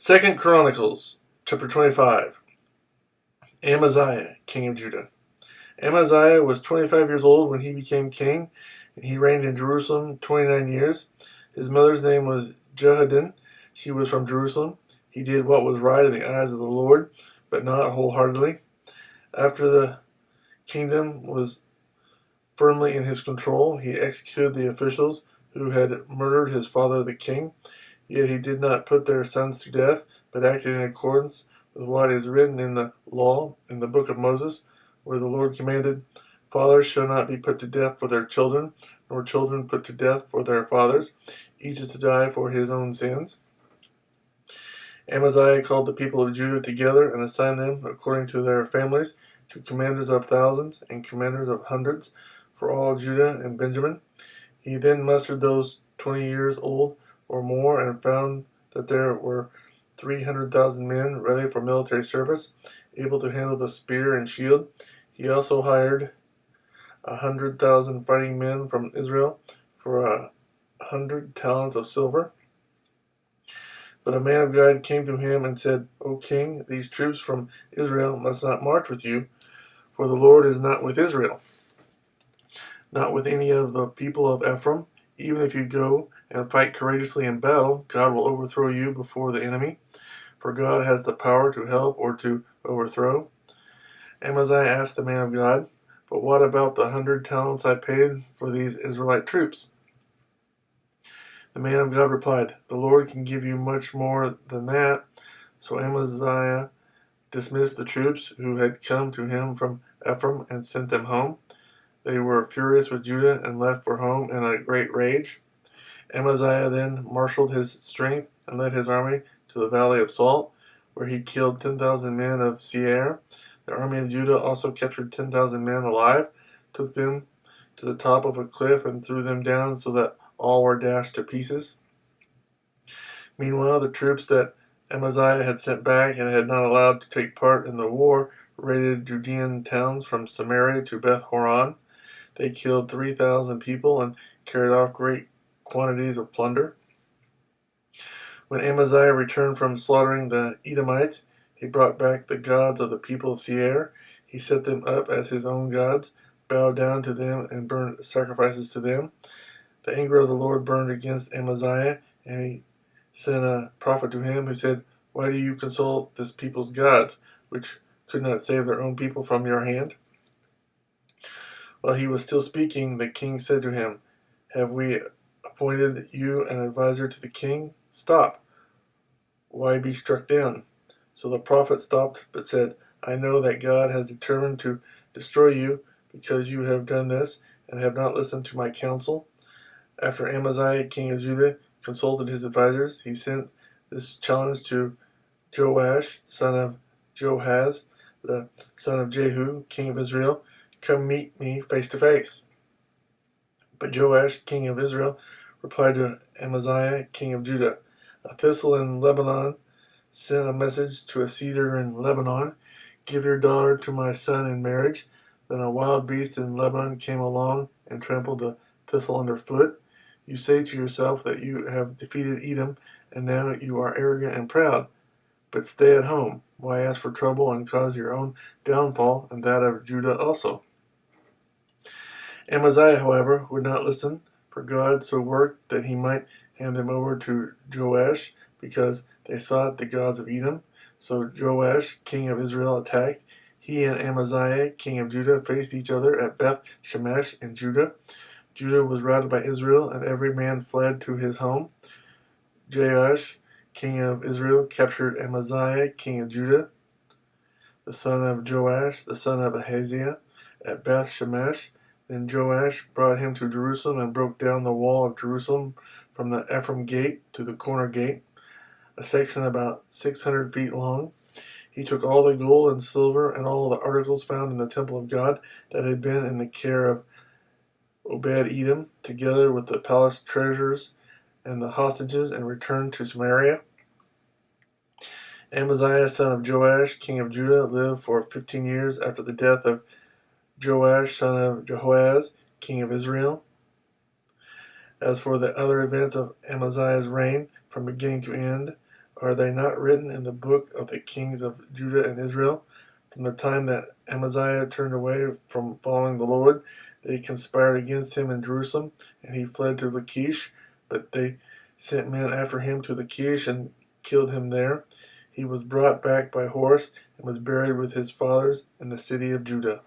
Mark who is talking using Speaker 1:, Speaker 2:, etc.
Speaker 1: Second Chronicles, chapter 25. Amaziah, king of Judah. Amaziah was 25 years old when he became king, and he reigned in Jerusalem 29 years. His mother's name was Jehoaddan. She was from Jerusalem. He did what was right in the eyes of the Lord, but not wholeheartedly. After the kingdom was firmly in his control, he executed the officials who had murdered his father the king. Yet he did not put their sons to death, but acted in accordance with what is written in the law, in the book of Moses, where the Lord commanded, "Fathers shall not be put to death for their children, nor children put to death for their fathers. Each is to die for his own sins." Amaziah called the people of Judah together and assigned them, according to their families, to commanders of thousands and commanders of hundreds for all Judah and Benjamin. He then mustered those 20 years old or more, and found that there were 300,000 men ready for military service, able to handle the spear and shield. He also hired 100,000 fighting men from Israel for 100 talents of silver. But a man of God came to him and said, "O king, these troops from Israel must not march with you, for the Lord is not with Israel, not with any of the people of Ephraim. Even if you go and fight courageously in battle, God will overthrow you before the enemy, for God has the power to help or to overthrow." Amaziah asked the man of God, "But what about the 100 talents I paid for these Israelite troops?" The man of God replied, "The Lord can give you much more than that." So Amaziah dismissed the troops who had come to him from Ephraim and sent them home. They were furious with Judah and left for home in a great rage. Amaziah then marshaled his strength and led his army to the valley of Salt, where he killed 10,000 men of Seir. The army of Judah also captured 10,000 men alive, took them to the top of a cliff, and threw them down so that all were dashed to pieces. Meanwhile, the troops that Amaziah had sent back and had not allowed to take part in the war raided Judean towns from Samaria to Beth Horon. They killed 3,000 people and carried off great quantities of plunder. When Amaziah returned from slaughtering the Edomites, he brought back the gods of the people of Seir. He set them up as his own gods, bowed down to them, and burned sacrifices to them. The anger of the Lord burned against Amaziah, and he sent a prophet to him who said, "Why do you consult this people's gods, which could not save their own people from your hand?" While he was still speaking, the king said to him, "Have we appointed you an advisor to the king? Stop. Why be struck down?" So the prophet stopped, but said, "I know that God has determined to destroy you because you have done this and have not listened to my counsel." After Amaziah, king of Judah, consulted his advisors, he sent this challenge to Joash, son of Joahaz, the son of Jehu, king of Israel: "Come meet me face to face." But Joash, king of Israel, replied to Amaziah, king of Judah, "A thistle in Lebanon sent a message to a cedar in Lebanon, 'Give your daughter to my son in marriage.' Then a wild beast in Lebanon came along and trampled the thistle underfoot. You say to yourself that you have defeated Edom, and now you are arrogant and proud. But stay at home. Why ask for trouble and cause your own downfall and that of Judah also?" Amaziah, however, would not listen, for God so worked that he might hand them over to Joash, because they sought the gods of Edom. So Joash, king of Israel, attacked. He and Amaziah, king of Judah, faced each other at Beth Shemesh in Judah. Judah was routed by Israel, and every man fled to his home. Joash, king of Israel, captured Amaziah, king of Judah, the son of Joash, the son of Ahaziah, at Beth Shemesh. Then Joash brought him to Jerusalem and broke down the wall of Jerusalem from the Ephraim gate to the corner gate, a section about 600 feet long. He took all the gold and silver and all the articles found in the temple of God that had been in the care of Obed-Edom, together with the palace treasures and the hostages, and returned to Samaria. Amaziah, son of Joash, king of Judah, lived for 15 years after the death of Joash, son of Jehoahaz, king of Israel. As for the other events of Amaziah's reign, from beginning to end, Are they not written in the book of the kings of Judah and Israel? From the time that Amaziah turned away from following the Lord, they conspired against him in Jerusalem, and he fled to Lachish. But they sent men after him to Lachish and killed him there. He was brought back by horse and was buried with his fathers in the city of Judah.